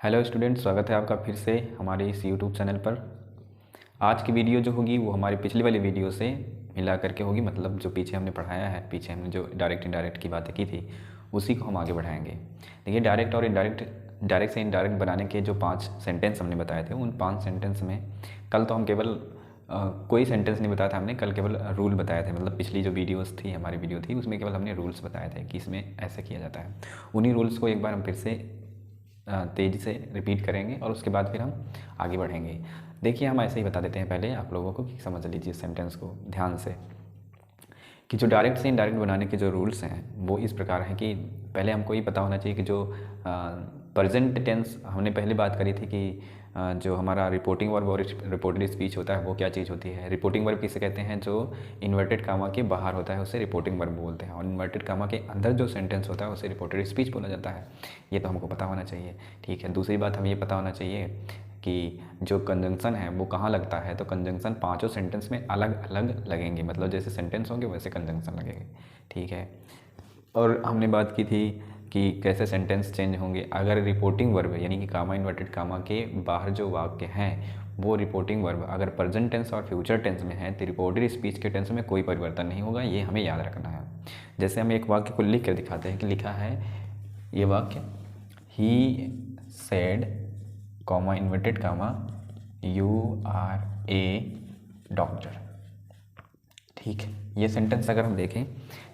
Hello student, स्वागत है आपका फिर से हमारे इस यूट्यूब चैनल पर। आज की वीडियो जो होगी वो हमारी पिछली वाली वीडियो से मिला करके होगी, मतलब जो पीछे हमने पढ़ाया है, पीछे हमने जो डायरेक्ट इनडायरेक्ट की बातें की थी उसी को हम आगे बढ़ाएंगे। देखिए, डायरेक्ट और इनडायरेक्ट, डायरेक्ट से इनडायरेक्ट बनाने के जो 5 सेंटेंस हमने बताए थे, उन 5 सेंटेंस में कल तो हम केवल कोई सेंटेंस नहीं बताया था हमने, कल केवल रूल बताए थे। मतलब पिछली जो वीडियोस थी, हमारी वीडियो थी, उसमें केवल हमने रूल्स बताए थे कि इसमें ऐसे किया जाता है। उन्हीं रूल्स को एक बार हम फिर से तेज़ी से रिपीट करेंगे और उसके बाद फिर हम आगे बढ़ेंगे। देखिए, हम ऐसे ही बता देते हैं पहले आप लोगों को कि समझ लीजिए सेंटेंस को ध्यान से, कि जो डायरेक्ट से इनडायरेक्ट बनाने के जो रूल्स हैं वो इस प्रकार हैं कि पहले हमको ये पता होना चाहिए कि जो प्रेजेंट टेंस हमने पहले बात करी थी कि जो हमारा रिपोर्टिंग वर्ब और रिपोर्टेड स्पीच होता है वो क्या चीज़ होती है। रिपोर्टिंग वर्ब किसे कहते हैं? जो इन्वर्टेड कामा के बाहर होता है उसे रिपोर्टिंग वर्ब बोलते हैं, और इन्वर्टेड कामा के अंदर जो सेंटेंस होता है उसे रिपोर्टेड स्पीच बोला जाता है। ये तो हमको पता होना चाहिए, ठीक है। दूसरी बात हमें ये पता होना चाहिए कि जो कंजंक्शन है वो कहाँ लगता है। तो कंजंक्शन पांचों सेंटेंस में अलग अलग लगेंगे, मतलब जैसे सेंटेंस होंगे वैसे कंजंक्शन लगेंगे, ठीक है। और हमने बात की थी कि कैसे सेंटेंस चेंज होंगे अगर रिपोर्टिंग वर्ब यानी कि कामा इन्वर्टेड कामा के बाहर जो वाक्य हैं वो रिपोर्टिंग वर्ब अगर प्रेजेंट टेंस और फ्यूचर टेंस में है तो रिपोर्टेड स्पीच के टेंस में कोई परिवर्तन नहीं होगा। ये हमें याद रखना है। जैसे हम एक वाक्य को लिख कर दिखाते हैं कि लिखा है ये वाक्य, he said comma inverted comma you are a doctor, ठीक है। ये सेंटेंस अगर हम देखें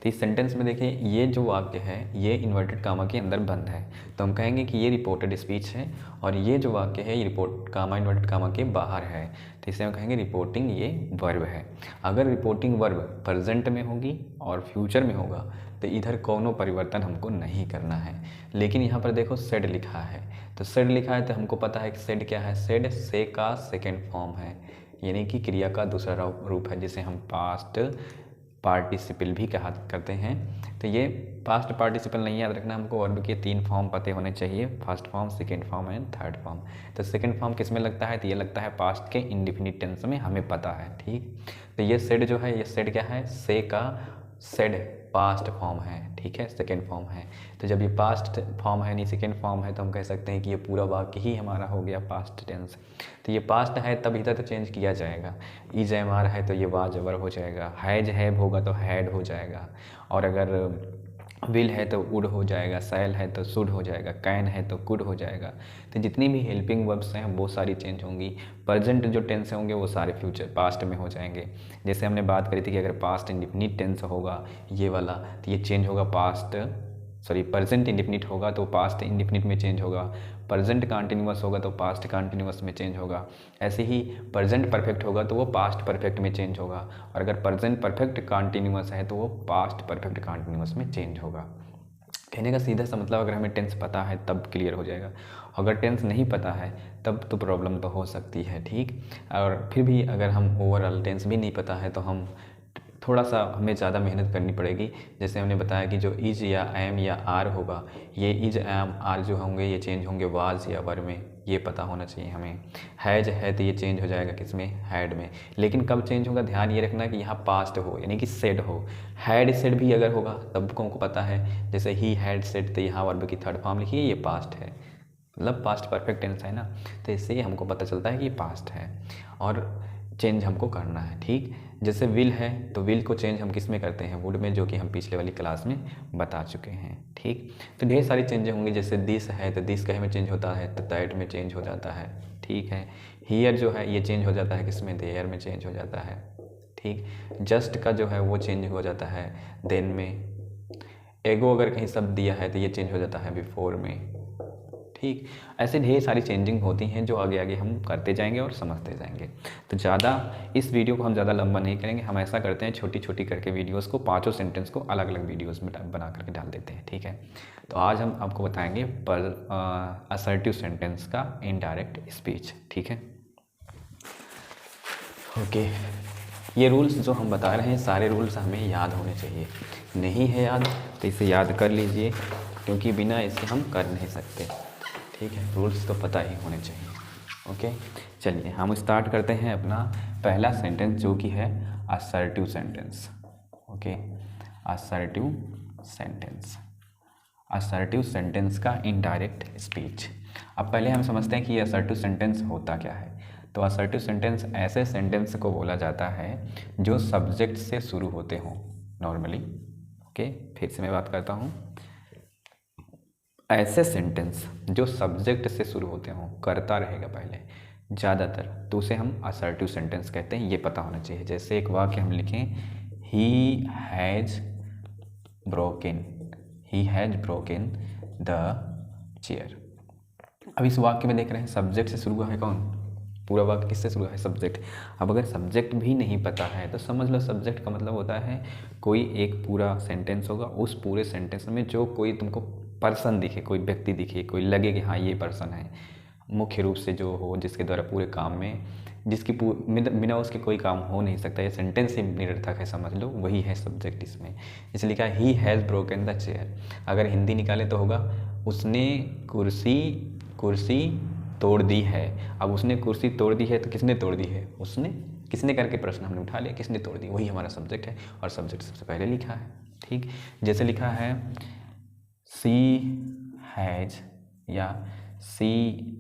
तो इस सेंटेंस में देखिए ये जो वाक्य है ये इन्वर्टेड कामा के अंदर बंद है, तो हम कहेंगे कि ये रिपोर्टेड स्पीच है। और ये जो वाक्य है ये रिपोर्ट कामा इन्वर्टेड कामा के बाहर है, तो इसे हम कहेंगे रिपोर्टिंग ये वर्ब है। अगर रिपोर्टिंग वर्ब प्रेजेंट में होगी और फ्यूचर में होगा तो इधर कोनो परिवर्तन हमको नहीं करना है। लेकिन यहाँ पर देखो सेड लिखा है, तो सेड लिखा है तो हमको पता है कि सेड क्या है। सेड से का सेकेंड फॉर्म है, यानी कि क्रिया का दूसरा रूप है, जिसे हम पास्ट पार्टिसिपल भी कहा करते हैं। तो ये पास्ट पार्टिसिपल नहीं याद रखना, हमको वर्ब के 3 फॉर्म पते होने चाहिए, first form, second form and third form. तो सेकेंड फॉर्म किस में लगता है? तो ये लगता है पास्ट के इंडिफिनिट टेंस में, हमें पता है, ठीक। तो ये सेड जो है, ये सेड क्या है? से का सेड पास्ट फॉर्म है, ठीक है, सेकेंड फॉर्म है। तो जब ये पास्ट फॉर्म है नहीं सेकेंड फॉर्म है तो हम कह सकते हैं कि ये पूरा वाक्य ही हमारा हो गया पास्ट टेंस। तो ये पास्ट है तब इधर तो चेंज किया जाएगा। इज एम आर है तो ये वा जबर हो जाएगा, हैज हैव होगा तो हैड हो जाएगा, और अगर विल है तो वुड हो जाएगा, सैल है तो शुड हो जाएगा, कैन है तो कुड हो जाएगा। तो जितनी भी हेल्पिंग वर्ब्स हैं वो सारी चेंज होंगी। प्रेजेंट जो टेंस होंगे वो सारे फ्यूचर पास्ट में हो जाएंगे। जैसे हमने बात करी थी कि अगर पास्ट इंडिफिनिट टेंस होगा ये वाला तो ये चेंज होगा पास्ट, सॉरी प्रेजेंट इंडिफिनिट होगा तो पास्ट इंडिफिनिट में चेंज होगा, प्रेजेंट कंटिन्यूअस होगा तो पास्ट कंटिन्यूअस में चेंज होगा। ऐसे ही प्रेजेंट परफेक्ट होगा तो वो पास्ट परफेक्ट में चेंज होगा, और अगर प्रेजेंट परफेक्ट कंटिन्यूअस है तो वो पास्ट परफेक्ट कंटिन्यूअस में चेंज होगा। कहने का सीधा सा मतलब अगर हमें टेंस पता है तब क्लियर हो जाएगा, अगर टेंस नहीं पता है तब तो प्रॉब्लम तो हो सकती है, ठीक। और फिर भी अगर हम ओवरऑल टेंस भी नहीं पता है तो हम थोड़ा सा हमें ज़्यादा मेहनत करनी पड़ेगी। जैसे हमने बताया कि जो इज या एम या आर होगा, ये इज एम आर जो होंगे ये चेंज होंगे वाज या वर में, ये पता होना चाहिए हमें। हैज है तो ये चेंज हो जाएगा किसमें? हैड में। लेकिन कब चेंज होगा? ध्यान ये रखना कि यहाँ पास्ट हो यानी कि सेड हो। हैड सेड भी अगर होगा तब को हमको पता है, जैसे ही हैड सेड तो यहाँ वर्ब की थर्ड फॉर्म लिखिए, ये पास्ट है, मतलब पास्ट परफेक्ट टेंस है ना, तो इससे ही हमको पता चलता है कि ये पास्ट है और चेंज हमको करना है, ठीक। जैसे विल है तो विल को चेंज हम किस में करते हैं? वुड में, जो कि हम पिछले वाली क्लास में बता चुके हैं, ठीक। तो ढेर सारी चेंजें होंगी। जैसे दिस है तो दिस कहे में चेंज होता है तो दैट में चेंज हो जाता है, ठीक है। हियर जो है ये चेंज हो जाता है किस में? देयर में चेंज हो जाता है, ठीक। जस्ट का जो है वो चेंज हो जाता है देन में। एगो अगर कहीं शब्द दिया है तो ये चेंज हो जाता है बिफोर में, ठीक। ऐसे ढेर सारी चेंजिंग होती हैं जो आगे आगे हम करते जाएंगे और समझते जाएंगे। तो ज़्यादा इस वीडियो को हम ज़्यादा लंबा नहीं करेंगे, हम ऐसा करते हैं छोटी छोटी करके वीडियोस को, पांचों सेंटेंस को अलग अलग वीडियोस में बना करके डाल देते हैं, ठीक है। तो आज हम आपको बताएंगे असर्टिव सेंटेंस का इनडायरेक्ट स्पीच, ठीक है। ओके, ये रूल्स जो हम बता रहे हैं सारे रूल्स हमें याद होने चाहिए। नहीं है याद तो इसे याद कर लीजिए, क्योंकि बिना इसके हम कर नहीं सकते, ठीक है। रूल्स तो पता ही होने चाहिए। ओके, चलिए हम स्टार्ट करते हैं अपना पहला सेंटेंस जो कि है assertive sentence. Okay, assertive sentence, assertive sentence का इनडायरेक्ट स्पीच। अब पहले हम समझते हैं कि ये असर्टिव सेंटेंस होता क्या है। तो असर्टिव सेंटेंस ऐसे सेंटेंस को बोला जाता है जो सब्जेक्ट से शुरू होते हों नॉर्मली। ओके, फिर से मैं बात करता हूँ, ऐसे सेंटेंस जो सब्जेक्ट से शुरू होते हों, करता रहेगा पहले ज़्यादातर, तो उसे हम असर्टिव सेंटेंस कहते हैं। ये पता होना चाहिए। जैसे एक वाक्य हम लिखें, he has broken the chair. अब इस वाक्य में देख रहे हैं सब्जेक्ट से शुरू हुआ है कौन, पूरा वाक्य किससे शुरू है, सब्जेक्ट। अब अगर सब्जेक्ट भी नहीं पता है तो समझ लो सब्जेक्ट का मतलब होता है कोई एक पूरा सेंटेंस होगा, उस पूरे सेंटेंस में जो कोई तुमको पर्सन दिखे, कोई व्यक्ति दिखे, कोई लगे कि हाँ ये पर्सन है, मुख्य रूप से जो हो, जिसके द्वारा पूरे काम में, जिसकी बिना उसके कोई काम हो नहीं सकता, ये सेंटेंस ही निरर्थक है, समझ लो, वही है सब्जेक्ट इसमें। इसलिए लिखा है he has broken the chair. अगर हिंदी निकाले तो होगा उसने कुर्सी तोड़ दी है। अब उसने कुर्सी तोड़ दी है तो किसने तोड़ दी है, उसने। किसने करके प्रश्न हमने उठा लिया, किसने तोड़ दी, वही हमारा सब्जेक्ट है, और सब्जेक्ट सबसे पहले लिखा है। ठीक, जैसे लिखा है सी हैज़ या सी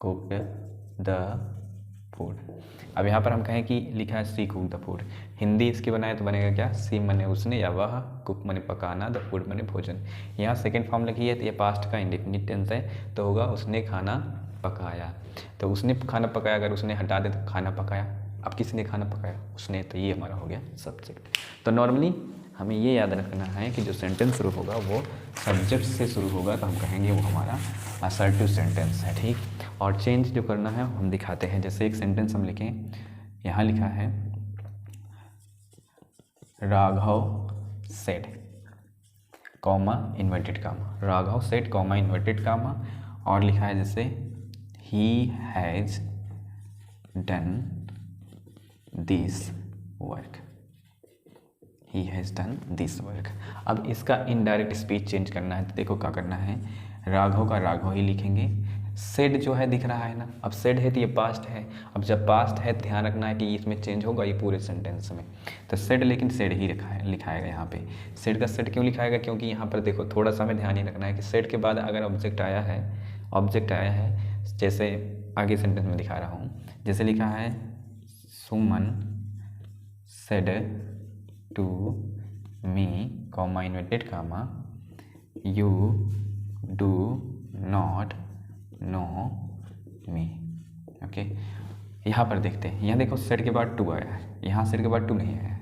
कुक्ड द फूड। अब यहाँ पर हम कहें कि लिखा है सी कुक द फूड, हिंदी इसके बनाए तो बनेगा क्या, सी मने उसने, या वह, कुक मने पकाना, द फूड मने भोजन। यहाँ सेकंड फॉर्म लिखी है तो ये पास्ट का इंडेफिनिट टेंस है, तो होगा उसने खाना पकाया। तो उसने खाना पकाया, अगर उसने हटा दे तो खाना पकाया। अब किसने खाना पकाया, उसने, तो ये हमारा हो गया सब्जेक्ट। तो नॉर्मली हमें ये याद रखना है कि जो सेंटेंस शुरू होगा वो सब्जेक्ट से शुरू होगा, तो हम कहेंगे वो हमारा असर्टिव सेंटेंस है। ठीक, और चेंज जो करना है हम दिखाते हैं। जैसे एक सेंटेंस हम लिखें, यहाँ लिखा है Raghav said comma inverted comma, Raghav said comma inverted comma, और लिखा है जैसे he has done this work, he has done this work. अब इसका इनडायरेक्ट स्पीच चेंज करना है, तो देखो क्या करना है, राघव का राघव ही लिखेंगे, सेड जो है दिख रहा है ना, अब सेड है तो ये पास्ट है, अब जब पास्ट है ध्यान रखना है कि इसमें चेंज होगा ये पूरे सेंटेंस में, तो सेड, लेकिन सेड ही लिखाएगा यहाँ पे। सेड का सेड क्यों लिखाएगा, क्योंकि यहाँ पर देखो थोड़ा सा हमें ध्यान ही रखना है कि सेड के बाद अगर ऑब्जेक्ट आया है, जैसे आगे सेंटेंस में दिखा रहा हूँ, जैसे लिखा है Suman said to me comma inverted comma you do not know me. Okay, यहाँ पर देखते हैं, यहाँ देखो सेट के बाद टू आया है, यहाँ सेट के बाद टू नहीं आया है।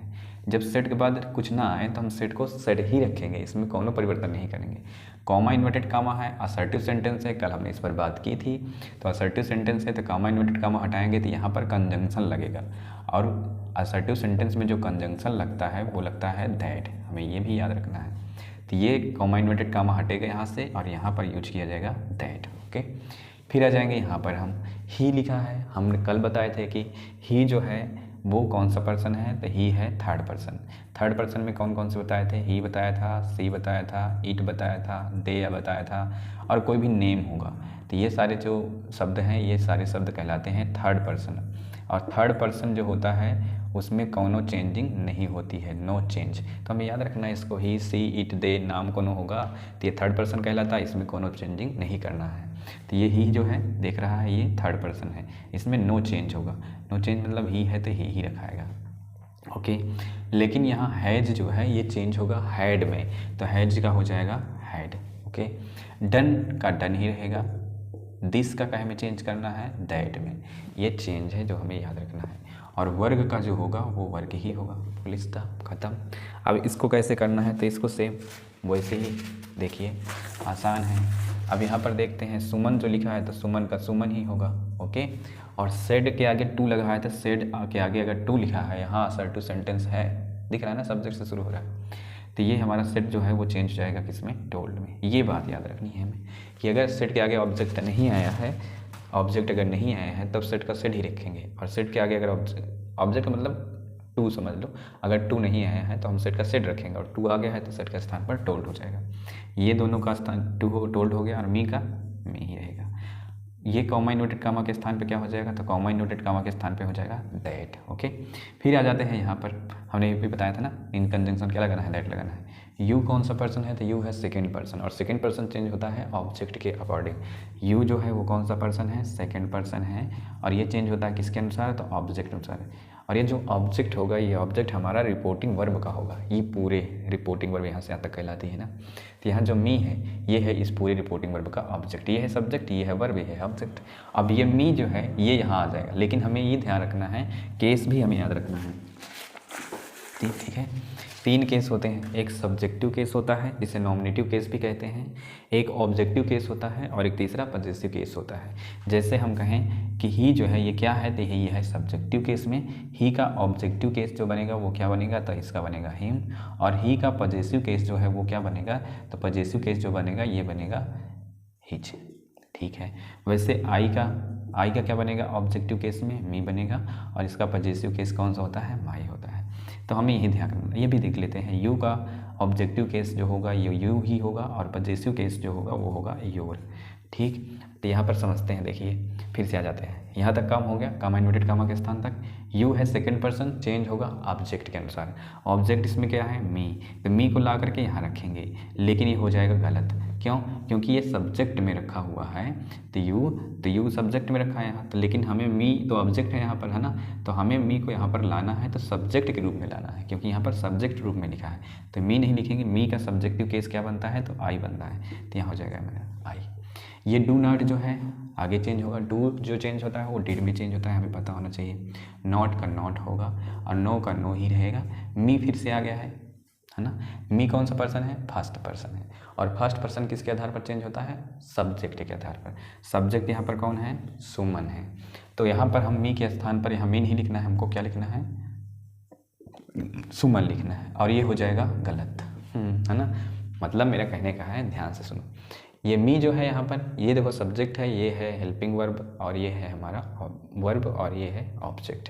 जब सेट के बाद कुछ ना आए तो हम सेट को सेट ही रखेंगे, इसमें कोनो परिवर्तन नहीं करेंगे। कॉमा इन्वर्टेड कामा है, असर्टिव सेंटेंस है, कल हमने इस पर बात की थी। तो असर्टिव सेंटेंस है तो कॉमा इन्वर्टेड कामा हटाएंगे तो यहाँ पर कंजंक्शन लगेगा, और असर्टिव सेंटेंस में जो कंजंक्शन लगता है वो लगता है दैट, हमें ये भी याद रखना है। तो ये कॉमा इन्वर्टेड कामा हटेगा यहाँ से, और यहाँ पर यूज किया जाएगा दैट। ओके, फिर आ जाएंगे यहाँ पर, हम ही लिखा है, हमने कल बताए थे कि ही जो है वो कौन सा पर्सन है, तो ही है थर्ड पर्सन। थर्ड पर्सन में कौन कौन से बताए थे, ही बताया था, सी बताया था, इट बताया था, दे बताया था, और कोई भी नेम होगा। तो ये सारे जो शब्द हैं ये सारे शब्द कहलाते हैं थर्ड पर्सन, और थर्ड पर्सन जो होता है उसमें कोनो चेंजिंग नहीं होती है, नो चेंज। तो हमें याद रखना है इसको, ही, सी, इट, दे, नाम कोनो होगा तो ये थर्ड पर्सन कहलाता है, इसमें कोनो चेंजिंग नहीं करना है। तो ये ही जो है देख रहा है ये थर्ड पर्सन है, इसमें नो चेंज होगा। नो चेंज मतलब ही है तो ही रखाएगा। ओके, लेकिन यहाँ हैज जो है ये चेंज होगा हैड में, तो हैज का हो जाएगा हैड। ओके, डन का डन ही रहेगा, दिस का हमें चेंज करना है दैट में, ये चेंज है जो हमें याद रखना है। और वर्ग का जो होगा वो वर्ग ही होगा, पुलिस्ता खत्म। अब इसको कैसे करना है, तो इसको सेम वैसे ही देखिए, आसान है। अब यहाँ पर देखते हैं सुमन जो लिखा है तो सुमन का सुमन ही होगा। ओके, और सेड के आगे टू लगा है तो सेड के आगे अगर टू लिखा है, यहाँ असर्टिव सेंटेंस है, दिख रहा है ना, सब्जेक्ट से शुरू हो रहा है, तो ये हमारा सेट जो है वो चेंज हो जाएगा किसमें, टोल्ड में। ये बात याद रखनी है हमें कि अगर सेट के आगे ऑब्जेक्ट नहीं आया है, ऑब्जेक्ट अगर नहीं आया है तब सेट का सेट ही रखेंगे, और सेट के आगे अगर ऑब्जेक्ट मतलब टू समझ लो, अगर टू नहीं आया है तो हम सेट का सेट रखेंगे, और टू आ गया है तो सेट का स्थान पर टोल्ड हो जाएगा। ये दोनों का स्थान टू हो टोल्ड हो गया, और मी का मी ही रहेगा। ये कॉमा इन्वर्टेड कामा के स्थान पे क्या हो जाएगा, तो कॉमा इन्वर्टेड कामा के स्थान पे हो जाएगा दैट। ओके, फिर आ जाते हैं यहाँ पर, हमने ये भी बताया था ना, इन कंजंक्शन क्या लगाना है, दैट लगाना है। यू कौन सा पर्सन है, तो यू है सेकंड पर्सन, और सेकंड पर्सन चेंज होता है ऑब्जेक्ट के अकॉर्डिंग। यू जो है वो कौन सा पर्सन है, सेकंड पर्सन है, और ये चेंज होता है किसके अनुसार, तो ऑब्जेक्ट अनुसार। और ये जो ऑब्जेक्ट होगा, ये ऑब्जेक्ट हमारा रिपोर्टिंग वर्ब का होगा। ये पूरे रिपोर्टिंग वर्ब यहाँ से यहाँ तक कहलाती है ना। तो यहाँ जो मी है ये है इस पूरे रिपोर्टिंग वर्ब का ऑब्जेक्ट। ये है सब्जेक्ट, ये है वर्ब, ये है ऑब्जेक्ट। अब ये मी जो है ये यहाँ आ जाएगा, लेकिन हमें ये ध्यान रखना है, केस भी हमें याद रखना है। ठीक है, 3 केस होते हैं। एक सब्जेक्टिव केस होता है जिसे नॉमिनेटिव केस भी कहते हैं, एक ऑब्जेक्टिव केस होता है, और एक तीसरा पजेसिव केस होता है। जैसे हम कहें कि ही जो है ये क्या है, तो ही है सब्जेक्टिव केस में। ही का ऑब्जेक्टिव केस जो बनेगा वो क्या बनेगा, तो इसका बनेगा हिम। और ही का पजेसिव केस जो है वो क्या बनेगा, तो पजेसिव केस जो बनेगा ये बनेगा हिज। ठीक है, वैसे आई का क्या बनेगा, ऑब्जेक्टिव केस में मी बनेगा, और इसका पजेसिव केस कौन सा होता है, माई होता है। तो हमें यही ध्यान रखना। ये भी देख लेते हैं, यू का ऑब्जेक्टिव केस जो होगा ये यू ही होगा, और पजेसिव केस जो होगा वो होगा योर। ठीक, तो यहाँ पर समझते हैं, देखिए फिर से आ जाते हैं। यहाँ तक काम हो गया, कामा इन्वर्टेड कामा के स्थान तक। यू है सेकंड पर्सन, चेंज होगा ऑब्जेक्ट के अनुसार। ऑब्जेक्ट इसमें क्या है, मी, तो मी को ला करके यहाँ रखेंगे, लेकिन ये हो जाएगा गलत। क्यों, क्योंकि ये सब्जेक्ट में रखा हुआ है, तो यू सब्जेक्ट में रखा है यहाँ, तो लेकिन हमें मी तो ऑब्जेक्ट है यहाँ पर, है ना, तो हमें मी को यहाँ पर लाना है तो सब्जेक्ट के रूप में लाना है, क्योंकि यहाँ पर सब्जेक्ट रूप में लिखा है। तो मी नहीं लिखेंगे, मी का सब्जेक्टिव केस क्या बनता है, तो आई बनता है। तो यहाँ हो जाएगा मेरा आई। ये डू नॉट जो है आगे चेंज होगा, डू जो चेंज होता है वो डिड में चेंज होता है, हमें पता होना चाहिए। नॉट का नॉट होगा, और नो का नो ही रहेगा। मी फिर से आ गया है ना। मी कौन सा पर्सन है, फर्स्ट पर्सन है, और फर्स्ट पर्सन किसके आधार पर चेंज होता है, सब्जेक्ट के आधार पर। सब्जेक्ट यहाँ पर कौन है, सुमन है। तो यहाँ पर हम मी के स्थान पर यहाँ मी नहीं लिखना है, हमको क्या लिखना है, सुमन लिखना है, और ये हो जाएगा गलत, है ना। मतलब मेरा कहने का है, ध्यान से सुनो। ये मी जो है यहाँ पर, ये देखो सब्जेक्ट है, ये है हेल्पिंग वर्ब, और ये है हमारा वर्ब, और ये है ऑब्जेक्ट।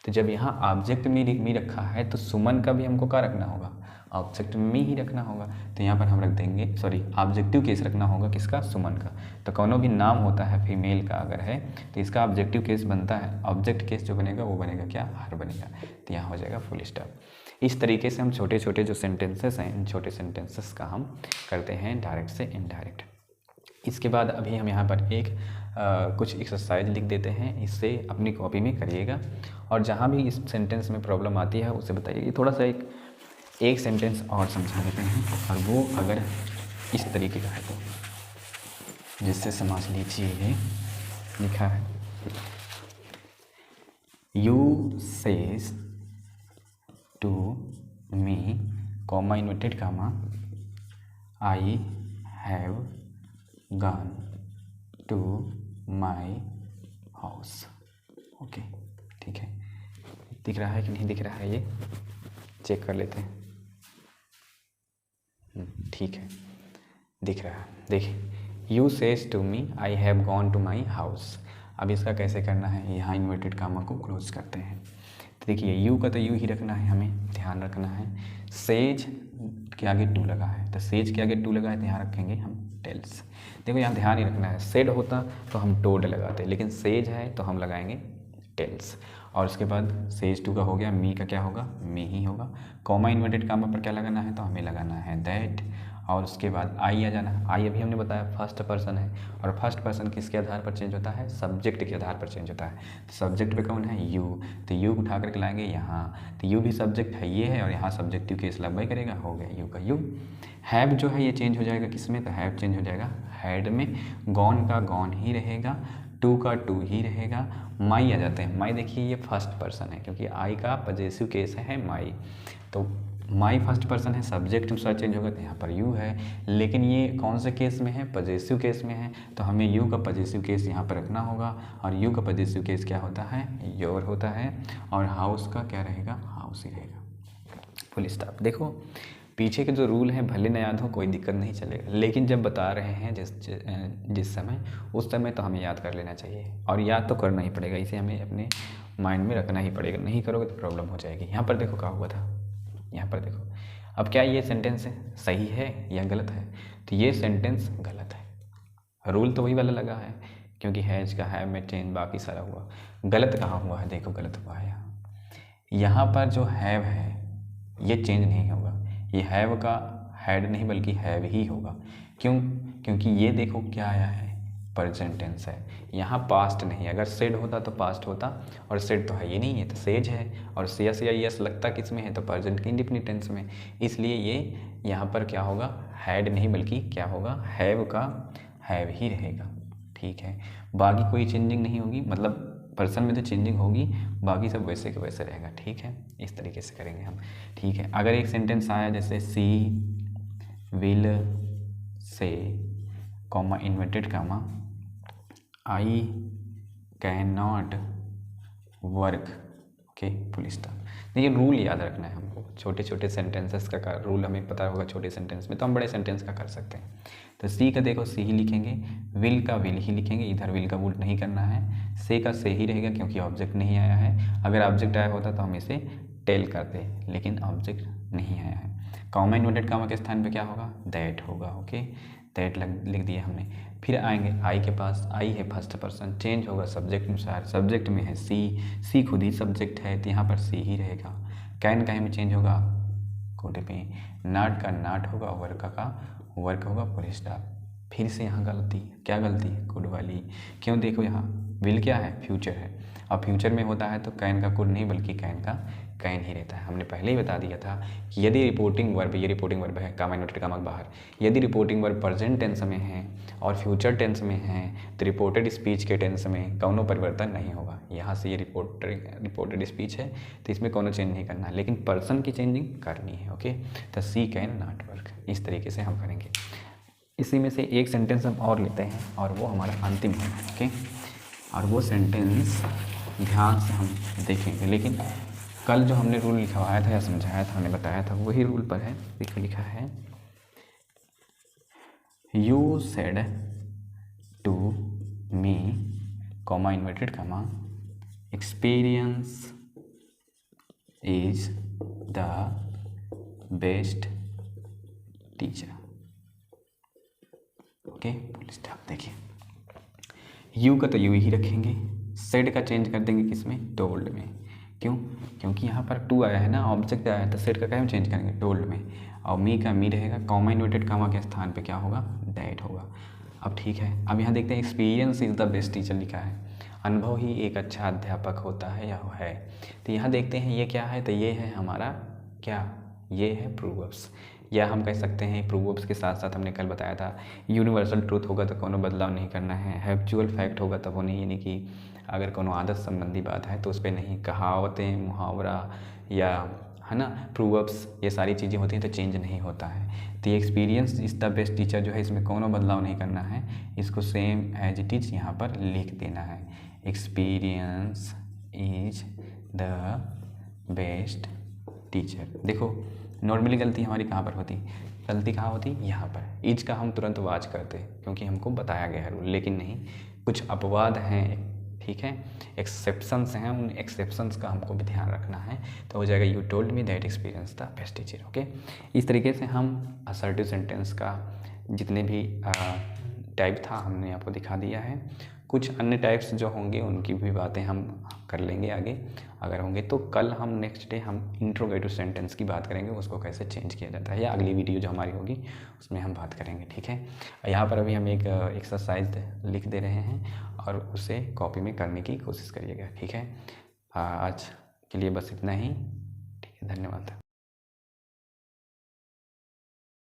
तो जब यहाँ ऑब्जेक्ट मी रखा है, तो सुमन का भी हमको क्या रखना होगा, ऑब्जेक्ट में ही रखना होगा। तो यहाँ पर हम रख देंगे, सॉरी ऑब्जेक्टिव केस रखना होगा किसका, सुमन का। तो कोनो भी नाम होता है फीमेल का अगर है, तो इसका ऑब्जेक्टिव केस बनता है, ऑब्जेक्ट केस जो बनेगा वो बनेगा क्या, हर बनेगा। तो यहाँ हो जाएगा फुल स्टॉप। इस तरीके से हम छोटे छोटे जो सेंटेंसेस हैं, इन छोटे सेंटेंसेस का हम करते हैं डायरेक्ट से इनडायरेक्ट। इसके बाद अभी हम यहाँ पर एक कुछ एक्सरसाइज लिख देते हैं, इससे अपनी कॉपी में करिएगा, और जहाँ भी इस सेंटेंस में प्रॉब्लम आती है उसे बताइए। थोड़ा सा एक सेंटेंस और समझा देते हैं, और वो अगर इस तरीके का है तो जिससे समझ लीजिए, ये लिखा है, you says to me, comma inverted comma, I have gone to my house. Okay, ठीक है, दिख रहा है कि नहीं दिख रहा है, ये चेक कर लेते हैं। ठीक है, दिख रहा है। देखिए, you says to me I have gone to my house. अब इसका कैसे करना है, यहाँ इन्वर्टेड कामा को क्लोज करते हैं। तो देखिए, यू का तो यू ही रखना है, हमें ध्यान रखना है। सेज के आगे टू लगा है, तो सेज के आगे टू लगा है, तो यहाँ रखेंगे हम टेल्स। देखो यहाँ ध्यान ही रखना है, सेड होता तो हम टोड लगाते, लेकिन सेज है तो हम लगाएंगे टेल्स। और उसके बाद सेज टू का हो गया, मी का क्या होगा, मी ही होगा। कॉमा इन्वर्टेड कामा पर क्या लगाना है, तो हमें लगाना है दैट। और उसके बाद आई आ जाना है। आई अभी हमने बताया फर्स्ट पर्सन है, और फर्स्ट पर्सन किसके आधार पर चेंज होता है, सब्जेक्ट के आधार पर चेंज होता है। सब्जेक्ट पे कौन है, यू, तो यू उठा करके लाएंगे यहाँ, तो यू भी सब्जेक्ट है, ये है, और यहाँ सब्जेक्टिव केस लंबाई करेगा, हो गया यू का यू। हैव जो है ये चेंज हो जाएगा किस में, तो हैव चेंज हो जाएगा हैड में। गॉन का गॉन ही रहेगा, टू का टू ही रहेगा। माई आ जाते हैं, माई देखिए ये फर्स्ट पर्सन है, क्योंकि आई का पजेसिव केस है माई, तो माई फर्स्ट पर्सन है, सब्जेक्ट अनुसार चेंज होगा, तो यहाँ पर यू है। लेकिन ये कौन से केस में है, पजेसिव केस में है, तो हमें यू का पजेसिव केस यहाँ पर रखना होगा, और यू का पजेसिव केस क्या होता है, योर होता है। और हाउस का क्या रहेगा, हाउस ही रहेगा। Full stop. देखो पीछे के जो रूल हैं भले न याद हो कोई दिक्कत नहीं चलेगा, लेकिन जब बता रहे हैं जिस समय, उस समय तो हमें याद कर लेना चाहिए, और याद तो करना ही पड़ेगा, इसे हमें अपने माइंड में रखना ही पड़ेगा। नहीं करोगे तो प्रॉब्लम हो जाएगी। यहाँ पर देखो क्या हुआ था, यहाँ पर देखो। अब क्या ये सेंटेंस सही है या गलत है, तो ये सेंटेंस गलत है। रूल तो वही वाला लगा है, क्योंकि हैज का है में चेंज बाकी सारा हुआ। गलत कहाँ हुआ है, देखो गलत हुआ है यहाँ पर जो हैव है ये चेंज नहीं होगा। ये हैव का हैड नहीं बल्कि हैव ही होगा। क्यों? क्योंकि ये देखो क्या आया है, प्रेजेंट टेंस है, यहाँ पास्ट नहीं। अगर सेड होता तो पास्ट होता, और सेड तो है ही नहीं है तो सेज है, और सीएस या यस लगता किस में है तो प्रेजेंट के इंडेफिनिट टेंस में। इसलिए ये यहाँ पर क्या होगा, हैड नहीं बल्कि क्या होगा, हैव का हैव ही रहेगा। ठीक है, बाकी कोई चेंजिंग नहीं होगी, मतलब पर्सन में तो चेंजिंग होगी, बाकी सब वैसे के वैसे रहेगा। ठीक है, इस तरीके से करेंगे हम। ठीक है, अगर एक सेंटेंस आया जैसे she will say comma inverted comma I can not work, okay, full stop. देखिए रूल याद रखना है हमको, छोटे छोटे सेंटेंसेस का रूल हमें पता होगा। छोटे सेंटेंस में तो हम बड़े सेंटेंस का कर सकते हैं। तो सी का देखो सी ही लिखेंगे, विल का विल ही लिखेंगे, इधर विल का वुल नहीं करना है। से का से ही रहेगा क्योंकि ऑब्जेक्ट नहीं आया है। अगर ऑब्जेक्ट आया होता तो हम इसे टेल करते, लेकिन ऑब्जेक्ट नहीं आया है। कॉमा इन्वर्टेड कामा के स्थान पे क्या होगा, दैट होगा। ओके, दैट लिख दिया हमने। फिर आएंगे आई के पास, आई है फर्स्ट पर्सन, चेंज होगा सब्जेक्ट अनुसार। सब्जेक्ट में है सी खुद ही सब्जेक्ट है तो यहाँ पर सी ही रहेगा। कैन का में चेंज होगा कोड पे, नाट का नाट होगा, वर्क का वर्क होगा, फुल स्टॉप। फिर से यहाँ गलती, क्या गलती, कुड वाली। क्यों? देखो यहाँ विल क्या है, फ्यूचर है, और फ्यूचर में होता है तो कैन का कुड नहीं बल्कि कैन का कैन ही रहता है। हमने पहले ही बता दिया था कि यदि रिपोर्टिंग वर्ब, ये रिपोर्टिंग वर्ब है, कामा इन्वर्टेड कामा बाहर, यदि रिपोर्टिंग वर्ब प्रेजेंट टेंस में है और फ्यूचर टेंस में है तो रिपोर्टेड स्पीच के टेंस में कौनो परिवर्तन नहीं होगा। यहाँ से ये रिपोर्टेड स्पीच है तो इसमें कोनो चेंज नहीं करना, लेकिन पर्सन की चेंजिंग करनी है। ओके, तो सी कैन नॉट वर्क, इस तरीके से हम करेंगे। इसी में से एक सेंटेंस हम और लेते हैं और वो हमारा अंतिम है। ओके, और वो सेंटेंस ध्यान से हम देखेंगे, लेकिन कल जो हमने रूल लिखवाया था या समझाया था, हमने बताया था, वही रूल पर है। देखो लिखा है, you said to me comma inverted comma experience is the best teacher. Okay, full stop. देखिए यू का तो यू ही रखेंगे, सेड का चेंज कर देंगे किसमें, टोल्ड में। क्यों? क्योंकि यहाँ पर टू आया है ना, ऑब्जेक्ट आया है, तो सेड का क्या में चेंज करेंगे, टोल्ड में। और मी का मी रहेगा, कॉमा इन्वर्टेड कामा के स्थान पे क्या होगा, दैट होगा। अब ठीक है, अब यहाँ देखते हैं experience is the best teacher लिखा है, अनुभव ही एक अच्छा अध्यापक होता है या है। तो यहाँ देखते हैं ये क्या है, तो ये है हमारा क्या, ये है प्रूवर्ब्स, या हम कह सकते हैं प्रूवर्ब्स के साथ साथ हमने कल बताया था यूनिवर्सल ट्रूथ होगा तो कोनो बदलाव नहीं करना है, हैब्चुअल फैक्ट होगा तब वो नहीं, यानी कि अगर कोनो आदत संबंधी बात है तो उस पर नहीं, कहावतें, मुहावरा या है ना प्रूवर्ब्स, ये सारी चीज़ें होती हैं तो चेंज नहीं होता है। तो ये experience is the best teacher जो है, इसमें कोनो बदलाव नहीं करना है, इसको सेम एज इट इज यहाँ पर लिख देना है। Experience is the best teacher. देखो नॉर्मली गलती हमारी कहाँ पर होती, गलती कहाँ होती, यहाँ पर। इज का हम तुरंत वाच करते क्योंकि हमको बताया गया है रूल, लेकिन नहीं, कुछ अपवाद हैं, ठीक है, एक्सेप्शंस हैं, उन एक्सेप्शंस का हमको भी ध्यान रखना है। तो हो जाएगा you told me that experience the best teacher. Okay, इस तरीके से हम असर्टिव सेंटेंस का जितने भी टाइप था हमने आपको दिखा दिया है। कुछ अन्य टाइप्स जो होंगे उनकी भी बातें हम कर लेंगे आगे अगर होंगे तो। कल हम नेक्स्ट डे हम इंट्रोगेटिव सेंटेंस की बात करेंगे, उसको कैसे चेंज किया जाता है, या अगली वीडियो जो हमारी होगी उसमें हम बात करेंगे। ठीक है, यहाँ पर अभी हम एक एक्सरसाइज लिख दे रहे हैं और उसे कॉपी में करने की कोशिश करिएगा। ठीक है, आज के लिए बस इतना ही। ठीक है, धन्यवाद।